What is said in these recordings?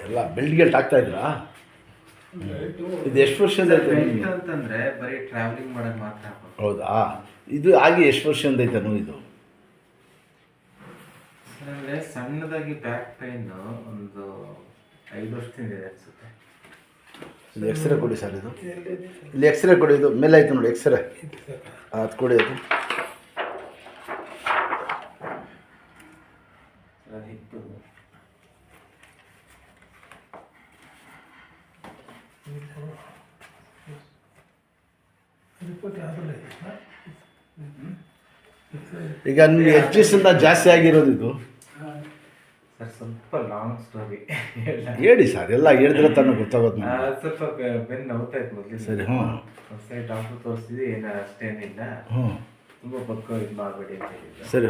ಎಲ್ಲ ಬೆಲ್ಟ್ ಹಾಕ್ತಾ ಇದ್ರಾ? ಇದು ಎಷ್ಟು ವರ್ಷದಿಂದ ಐತೆ ನಿಮಗೆ? ಅಂತಂದ್ರೆ ಬರೀ ಟ್ರಾವೆಲಿಂಗ್ ಮಾಡೋದು ಮಾತ್ರ. ಹೌದಾ? ಇದು ಆಗಿ ಎಷ್ಟು ವರ್ಷದಿಂದ ಐತೆ ನೋವು ಇದು? ಅಂದರೆ ಸಣ್ಣದಾಗಿ ಬ್ಯಾಕ್ ಪೈನ್ ಒಂದು 5 ವರ್ಷದಿಂದ ಇದೆ ಅನಿಸುತ್ತೆ. ಇದು ಎಕ್ಸ್ರೇ ಕೊಡಿ ಸರ್. ಇದು ಇಲ್ಲಿ ಎಕ್ಸ್ರೇ ಕೊಡಿ. ಇದು ಮೇಲೆ ಆಯ್ತು ನೋಡಿ ಎಕ್ಸ್ರೇ, ಅದು ಕೊಡಿ. ಅದು ಈಗ ನಿಮ್ಗೆ ಎಡ್ಜಸ್ಟಿಂದ ಜಾಸ್ತಿ ಆಗಿರೋದು ಇದು? ಸರ್ ಸ್ವಲ್ಪ ಲಾಂಗ್ ಸ್ಟೋರಿ ಹೇಳಿ ಸರ್, ಎಲ್ಲ ಹೇಳಿದ್ರೆ ತಾನು ಗೊತ್ತಾಗೋದು. ಸ್ವಲ್ಪ ಬೆನ್ನು ನೋವ್ತಾ ಇತ್ತು ಮೊದಲು. ಸರಿ. ಸರಿ, ಡಾಕ್ಟರ್ ತೋರಿಸಿದ್ವಿ, ಏನು ಅಷ್ಟೇನಿಲ್ಲ, ತುಂಬ ಪಕ್ಕ ಇದು ಮಾಡಬೇಡಿ ಅಂತ ಹೇಳಿದ್ರು. ಸರಿ.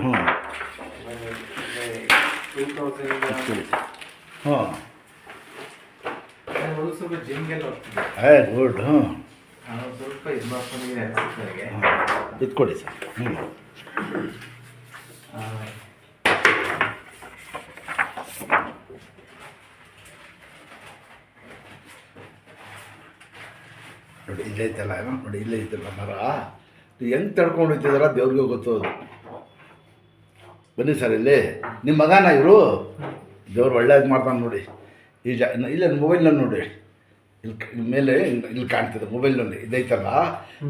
2000 ಒಂದು ಸ್ವಲ್ಪ ಜಿಮ್ಗೆಲ್ಲ ಹೋಗ್ತಿದ್ದೆ. ಗುಡ್. ಸ್ವಲ್ಪ ಇದು ಮಾಡ್ಕೊಂಡಿದ್ದೆ ಅನಿಸುತ್ತೆ. ಇದು ಕೊಡಿ ಸರ್. ನೋಡಿ ಇಲ್ಲೇ ಐತಲ್ಲ, ನೋಡಿ ಇಲ್ಲೇ ಐತಲ್ಲ ಮರ. ನೀವು ಹೆಂಗೆ ತಡ್ಕೊಂಡು ಹೋಗ್ತಿದಾರ ದೇವ್ರಿಗೆ ಗೊತ್ತು. ಅದು ಬನ್ನಿ ಸರ್. ಇಲ್ಲಿ ನಿಮ್ಮ ಮಗನ ಇವರು? ದೇವ್ರು ಒಳ್ಳೇದು ಮಾಡ್ತಾನೆ ನೋಡಿ. ಈ ಇಲ್ಲ ಮೊಬೈಲ್ನಲ್ಲಿ ನೋಡಿ, ಇಲ್ಲಿ ಮೇಲೆ ಇಲ್ಲಿ ಕಾಣ್ತಿದೆ ಮೊಬೈಲ್ನಲ್ಲಿ. ಇದೈತಲ್ಲ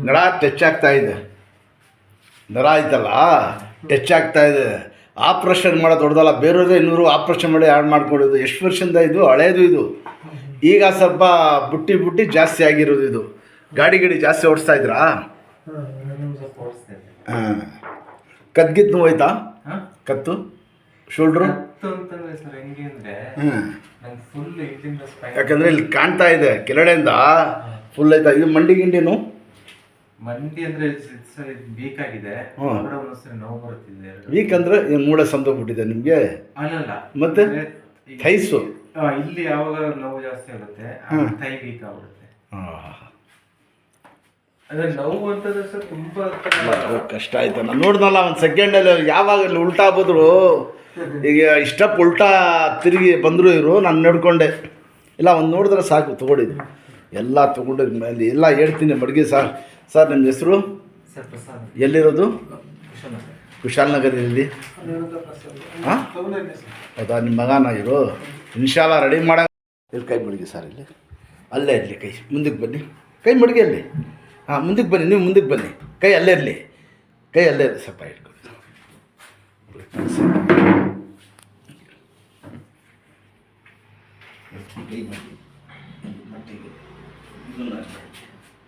ನರ ಟಚ್ ಆಗ್ತಾ ಇದೆ. ನರ ಐತಲ್ಲ ಟಚ್ ಆಗ್ತಾ ಇದೆ. ಆಪ್ರೇಷನ್ ಮಾಡೋದು ದೊಡ್ಡದಲ್ಲ, ಬೇರೆಯವ್ರೆ ಇನ್ನೂರು ಆಪ್ರೇಷನ್ ಮಾಡಿ ಆ್ಯಡ್ ಮಾಡ್ಕೊಂಡಿದ್ದು. ಎಷ್ಟು ವರ್ಷದಿಂದ ಇದು ಹಳೇದು. ಇದು ಈಗ ಸ್ವಲ್ಪ ಬುಟ್ಟಿ ಜಾಸ್ತಿ ಆಗಿರೋದು. ಇದು ಗಾಡಿ ಜಾಸ್ತಿ ಓಡಿಸ್ತಾ ಇದ್ರಾ? ಹಾಂ. ಕದ್ಗಿತ್ತು ನೋವು ಆಯ್ತಾ? ಕತ್ತು ಶೋಲ್ಡ್ರು? ಯಾಕಂದರೆ ಇಲ್ಲಿ ಕಾಣ್ತಾ ಇದೆ ಕೆಳಗಡೆಯಿಂದ ಫುಲ್ ಆಯ್ತಾ? ಇದು ಮಂಡಿ ಗಿಂಡಿನು ಮಂಡಿ ಅಂದರೆ ವೀಕ್ ಆಗಿದೆ. ನೋವು ಬರುತ್ತಿದೆ. ವೀಕ್ ಅಂದರೆ ಮೂಳೆ ಸಂದೋಗ್ಬಿಟ್ಟಿದೆ ನಿಮಗೆ? ಅಲ್ಲಲ್ಲ, ಮತ್ತೆ ಥೈಸು ಇಲ್ಲಿ ಯಾವಾಗ ನೋವು ಜಾಸ್ತಿ ಆಗುತ್ತೆ, ಥೈ ವೀಕ್ ಆಗುತ್ತೆ. ಅದೇ ನೋವು ಅಂತಂದ್ರೆ ಸರ್ ತುಂಬ ಕಷ್ಟ ಆಯ್ತು. ನಾನು ನೋಡ್ದಲ್ಲ ಒಂದು ಸೆಕೆಂಡಲ್ಲಿ ಯಾವಾಗ ಉಲ್ಟಾ ಬಂದರು. ಈಗ ಇಷ್ಟಪ್ಪ ಉಲ್ಟಾ ತಿರುಗಿ ಬಂದರು ಇವರು. ನಾನು ನೋಡ್ಕೊಂಡೆ. ಇಲ್ಲ ಒಂದು ನೋಡಿದ್ರೆ ಸಾಕು, ತೊಗೊಂಡಿದ್ದು ಎಲ್ಲ ತೊಗೊಂಡಿದ್ದು ಮೇಲೆ ಎಲ್ಲ ಹೇಳ್ತೀನಿ. ಮಡ್ಗಿ ಸರ್. ಸರ್ ನಿಮ್ಮ ಹೆಸರು? ಎಲ್ಲಿರೋದು? ಕುಶಾಲನಗರಲ್ಲಿ. ಹಾಂ ಹೌದಾ? ನಿಮ್ಮ ಮಗನ ಇವರು? ಇನ್ಶಾಲ್ಲ ರೆಡಿ ಮಾಡ. ಇಲ್ಲಿ ಕೈ ಮಡಗಿ ಸರ್. ಇಲ್ಲಿ ಅಲ್ಲೇ ಇರಲಿ ಕೈ. ಮುಂದಕ್ಕೆ ಬನ್ನಿ. ಕೈ ಮಡಗಿ ಅಲ್ಲಿ. ಹಾಂ ಮುಂದಕ್ಕೆ ಬನ್ನಿ. ನೀವು ಮುಂದಕ್ಕೆ ಬನ್ನಿ. ಕೈ ಅಲ್ಲೇ ಇರಲಿ. ಕೈ ಅಲ್ಲೇ ಇರಲಿ. ಸ್ವಲ್ಪ ಇಟ್ಕೊಳ್ಳಿ. ಕೈ ಮಾಡಿ ಮಟ್ಟಿಗೆ ಇದನ್ನು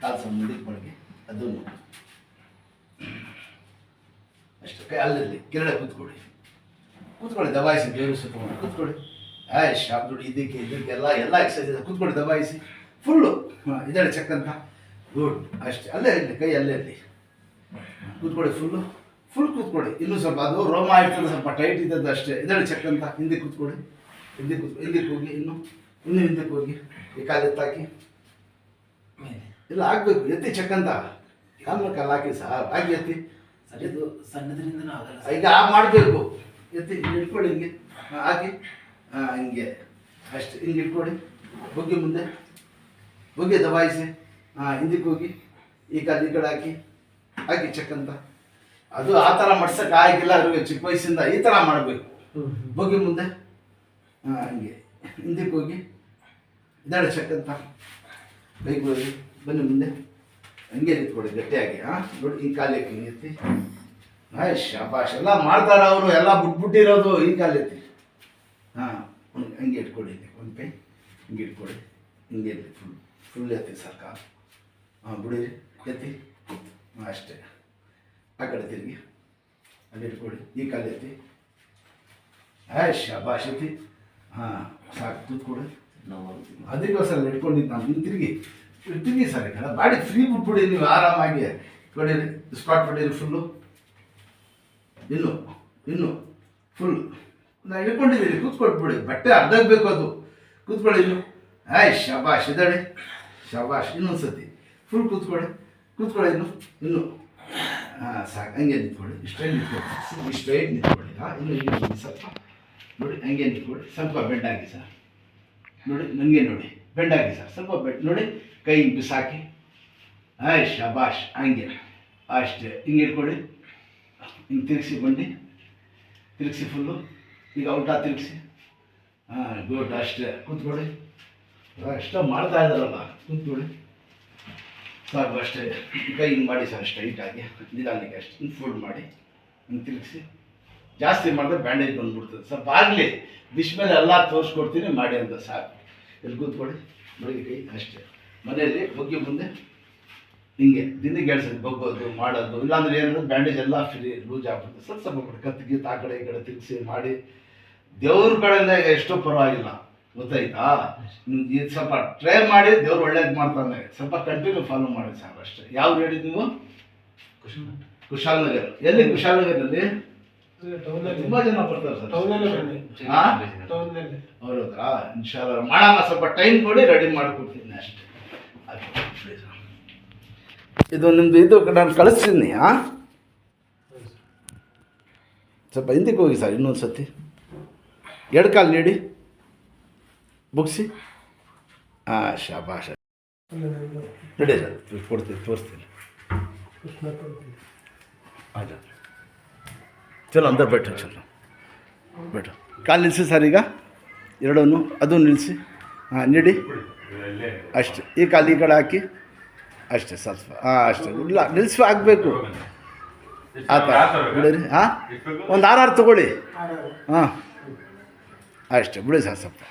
ಕಾಲು ಸ್ವಲ್ಪ ಮುಂದಕ್ಕೆ ಮಡಗಿ. ಅದು ಅಷ್ಟು. ಕೈ ಅಲ್ಲಿರಲಿ. ಕೆಳಗಡೆ ಕೂತ್ಕೊಳ್ಳಿ. ದಬಾಯಿಸಿ. ದೇವರು ಸುತ್ತ ಕೂತ್ಕೊಳ್ಳಿ. ಶಾಪ್ ದುಡ್ಡು ಇದಕ್ಕೆಲ್ಲ ಎಕ್ಸಸೈಸ್ ಇದೆ. ಕೂತ್ಕೊಳ್ಳಿ, ದಬಾಯಿಸಿ ಫುಲ್ಲು. ಹಾಂ ಇದೆರಡು ಚೆಕ್ ಅಂತ. ಗುಡ್. ಅಷ್ಟೇ. ಅಲ್ಲೇ ಇರಲಿ. ಕೈ ಅಲ್ಲೇ ಇರಲಿ. ಕೂತ್ಕೊಳ್ಳಿ. ಫುಲ್ ಕೂತ್ಕೊಳ್ಳಿ. ಇನ್ನೂ ಸ್ವಲ್ಪ ಅದು ರೋಮ ಇರ್ತದೆ, ಸ್ವಲ್ಪ ಟೈಟ್ ಇದ್ದದ್ದು ಅಷ್ಟೇ. ಇದೆರಡು ಚೆಕ್ ಅಂತ. ಹಿಂದೆ ಕೂತ್ಕೊಳ್ಳಿ. ಹಿಂದಕ್ಕೆ ಹೋಗಿ. ಇನ್ನೂ ಹಿಂದಕ್ಕೆ ಹೋಗಿ. ಈ ಕಾಲು ಎತ್ತಾಕಿ ಇಲ್ಲ ಆಗಬೇಕು. ಎತ್ತಿ ಚೆಕ್ ಅಂತ. ಕಾಲು ಹಾಕಿ ಸಾರ್. ಹಾಕಿ ಎತ್ತಿ. ಸರಿ, ಇದು ಸಣ್ಣದ್ರಿಂದನೂ ಆಗಲ್ಲ. ಈಗ ಮಾಡಬೇಕು. ಎತ್ತಿ ಇಟ್ಕೊಳ್ಳಿ. ಹಿಂಗೆ ಹಾಕಿ. ಹಾಂ ಹಿಂಗೆ ಅಷ್ಟೇ. ಹಿಂಗೆ ಇಟ್ಕೊಳ್ಳಿ. ಬಗ್ಗಿ ಮುಂದೆ ಬಗ್ಗಿ ದಬಾಯಿಸಿ. ಹಾಂ ಹಿಂದಕ್ಕೆ ಹೋಗಿ. ಈ ಕಡೆ ಹಾಕಿ ಚೆಕ್ ಅಂತ. ಅದು ಆ ಥರ ಮಾಡ್ಸೋಕೆ ಆಗಿಲ್ಲ ಅವ್ರಿಗೆ. ಚಿಕ್ಕ ವಯಸ್ಸಿಂದ ಈ ಥರ ಮಾಡಬೇಕು. ಬಗ್ಗಿ ಮುಂದೆ. ಹಾಂ ಹಿಂಗೆ ಹಿಂದಕ್ಕೆ ಹೋಗಿ. ಇದೆರಡು ಚೆಕ್ ಅಂತ. ಬೈಕ್ ಹೋಗಿ. ಬನ್ನಿ ಮುಂದೆ. ಹಂಗೆ ನಿಂತ್ಕೊಳ್ಳಿ ಗಟ್ಟಿಯಾಗಿ. ಹಾಂ ನೋಡಿ ಈ ಕಾಲು ಎತ್ತಿ. ಹಿಂಗೆ ಎತ್ತಿ. ಶಾಬಾಷ್. ಎಲ್ಲ ಮಾಡ್ತಾರೆ ಅವರು. ಎಲ್ಲ ಬಿಟ್ಬಿಟ್ಟಿರೋದು. ಈ ಕಾಲು ಎತ್ತಿ. ಹಾಂ ಹಂಗೆ ಇಟ್ಕೊಳ್ಳಿ. ಒಂದು ಕೈ ಹಿಂಗೆ ಇಟ್ಕೊಳ್ಳಿ. ಹಿಂಗೆ ಎತ್ತಿ. ಫುಲ್ ಎತ್ತಿ ಸರ್ ಕಾಲು. ಹಾಂ ಬಿಡಿರಿ. ಎತ್ತಿ. ಹಾಂ ಅಷ್ಟೇ. ಆ ಕಡೆ ತಿರುಗಿ ಅಲ್ಲಿ ಇಟ್ಕೊಳ್ಳಿ. ಈ ಕಾಲು ಎತ್ತಿ. ಶಾಬಾಷ್ ಎತ್ತಿ. ಹಾಂ ಸಾಕು. ಕೂತ್ಕೊಳ್ಳಿ. ಅದಕ್ಕೋಸ್ಕರ ಇಟ್ಕೊಂಡಿದ್ದು ನಾನು. ನೀವು ತಿರುಗಿ ಸರ್. ಈ ಕಡೆ ಬಾಡಿ ಫ್ರೀ ಬಿಟ್ಬಿಡಿ. ನೀವು ಆರಾಮಾಗಿ ಕೊಡಿರಿ. ಸ್ಪಾಟ್ ಬಿಡಿರಿ ಫುಲ್ಲು. ಇನ್ನು ಫುಲ್ ನಾನು ಇಟ್ಕೊಂಡಿದ್ದೀನಿ. ಕೂತ್ಕೊಟ್ಬಿಡಿ. ಬಟ್ಟೆ ಅರ್ಧಕ್ಕೆ ಅದು. ಕೂತ್ಕೊಳ್ಳಿ. ಇನ್ನು ಶಾಬಾಷ್. ಇದ್ದಾಳೆ. ಶಾಬಾಷ್. ಇನ್ನೊಂದು ಸತಿ ಫುಲ್ ಕೂತ್ಕೊಳ್ಳಿ. ಇನ್ನು ಹಾಂ ಸಾಕು. ಹಂಗೆ ನಿಂತ್ಕೊಳ್ಳಿ. ಇಷ್ಟೇ ನಿಂತ್ಕೊಳ್ಳಿ. ನಿಂತ್ಕೊಳ್ಳಿ. ಹಾಂ ಇನ್ನು ಸ್ವಲ್ಪ ನೋಡಿ. ಹಂಗೆ ನಿಂತ್ಕೊಳ್ಳಿ. ಸ್ವಲ್ಪ ಬೆಡ್ ಹಾಕಿ ಸರ್. ನೋಡಿ ನನಗೆ ನೋಡಿ ಬೆಂಡಾಗಿ ಸರ್ ಸ್ವಲ್ಪ ಬೆಡ್ ನೋಡಿ ಕೈ ಹಿಂಗೆ ಬಿಸಾಕಿ ಶಬಾಷ್ ಹಂಗೆ ಅಷ್ಟೇ ಹಿಂಗೆ ಇಟ್ಕೊಳ್ಳಿ ಹಿಂಗೆ ತಿರುಗಿಸಿ ಬಂದು ತಿರುಗಿಸಿ ಫುಲ್ಲು ಈಗ ಔಟ ತಿರುಗಿಸಿ ಗುಡ್ ಅಷ್ಟೇ ಕೂತ್ಕೊಳ್ಳಿ ಅಷ್ಟೇ ಮಾಡ್ತಾ ಇದ್ದಾರಲ್ಲ ಕೂತ್ಕೊಳ್ಳಿ ಸಾಕು ಅಷ್ಟೇ ಕೈ ಹಿಂಗೆ ಮಾಡಿ ಸರ್ ಸ್ಟ್ರೈಟಾಗಿ ನಿಧಾನಕ್ಕೆ ಅಷ್ಟೇ ಹಿಂಗೆ ಫೋಲ್ಡ್ ಮಾಡಿ ಹಿಂಗೆ ತಿರುಗಿಸಿ ಜಾಸ್ತಿ ಮಾಡಿದ್ರೆ ಬ್ಯಾಂಡೇಜ್ ಬಂದ್ಬಿಡ್ತದೆ ಸ್ವಲ್ಪ ಆಗಲಿ ಬಿಸ್ ಮೇಲೆ ಎಲ್ಲ ತೋರಿಸ್ಕೊಡ್ತೀನಿ ಮಾಡಿ ಅಂತ ಸಾಕು ಇಲ್ಲಿ ಕೂತ್ಕೊಳ್ಳಿ ಬೆಳಿಗ್ಗೆ ಕೈ ಅಷ್ಟೇ ಮನೆಯಲ್ಲಿ ಬಗ್ಗಿ ಮುಂದೆ ಹಿಂಗೆ ದಿನಕ್ಕೆ ಹೇಳ್ಸೋದು ಬಗ್ಗೋದು ಮಾಡೋದು ಇಲ್ಲಾಂದ್ರೆ ಏನಂದ್ರೆ ಬ್ಯಾಂಡೇಜ್ ಎಲ್ಲ ಫ್ರೀ ಲೂಸ್ ಆಗ್ಬಿಡುತ್ತೆ ಸ್ವಲ್ಪ ಸ್ವಲ್ಪ ಬಿಡಿ ಕತ್ತಿಗೆ ಆ ಕಡೆ ಈ ಕಡೆ ತಿರುಗಿಸಿ ಮಾಡಿ ದೇವ್ರ ಕಡೆಯಿಂದ ಎಷ್ಟೋ ಪರವಾಗಿಲ್ಲ ಗೊತ್ತಾಯ್ತಾ ಇದು ಸ್ವಲ್ಪ ಟ್ರೈ ಮಾಡಿ ದೇವ್ರು ಒಳ್ಳೇದು ಮಾಡ್ತಾನೆ ಸ್ವಲ್ಪ ಕಂಟಿನ್ಯೂ ಫಾಲೋ ಮಾಡಿ ಸರ್ ಅಷ್ಟೇ ಯಾವ್ದು ಹೇಳಿ ನೀವು ಕುಶಾಲನಗರ್ ಎಲ್ಲಿ ಕುಶಾಲನಗರಲ್ಲಿ ತುಂಬಾ ಜನ ಬರ್ತಾರೆ ಸರ್ ಅವ್ರ ಹತ್ರ ಇನ್ಶಾಲ್ಲ ಮಾಡೋಣ ಸ್ವಲ್ಪ ಟೈಮ್ ಕೊಡಿ ರೆಡಿ ಮಾಡ್ಕೊಡ್ತೀನಿ ಅಷ್ಟೇ ಇದು ನಿಮ್ಮದು ಇದು ನಾನು ಕಳಿಸ್ತೀನಿ ಸ್ವಲ್ಪ ಹಿಂದಕ್ಕೆ ಹೋಗಿ ಸರ್ ಇನ್ನೊಂದು ಸತಿ ಎರಡು ಕಾಲು ನೀಡಿ ಬುಕ್ಸಿ ಶಾಬಾಷ್ ರೆಡಿ ಸರ್ ಕೊಡ್ತೀನಿ ತೋರಿಸ್ತೀನಿ ಆಯ್ತು ಚಲೋ ಅಂದರ್ बैठो ಚಲೋ बैठो ಕಾಲು ನಿಲ್ಲಿಸಿ ಸರ್ ಈಗ ಎರಡೂ ಅದು ನಿಲ್ಲಿಸಿ ನೀಡಿ ಅಷ್ಟೇ ಈ ಕಾಲು ಈ ಕಡೆ ಹಾಕಿ ಅಷ್ಟೇ ಸ್ವಲ್ಪ ಅಷ್ಟೇ ಇಲ್ಲ ನಿಲ್ಲಿಸಿ ಆಗಬೇಕು ಆ ಥರ ಬಿಡಿರಿ ಒಂದು 6 ತೊಗೊಳ್ಳಿ ಅಷ್ಟೇ ಬಿಡಿ ಸರ್ ಸ್ವಲ್ಪ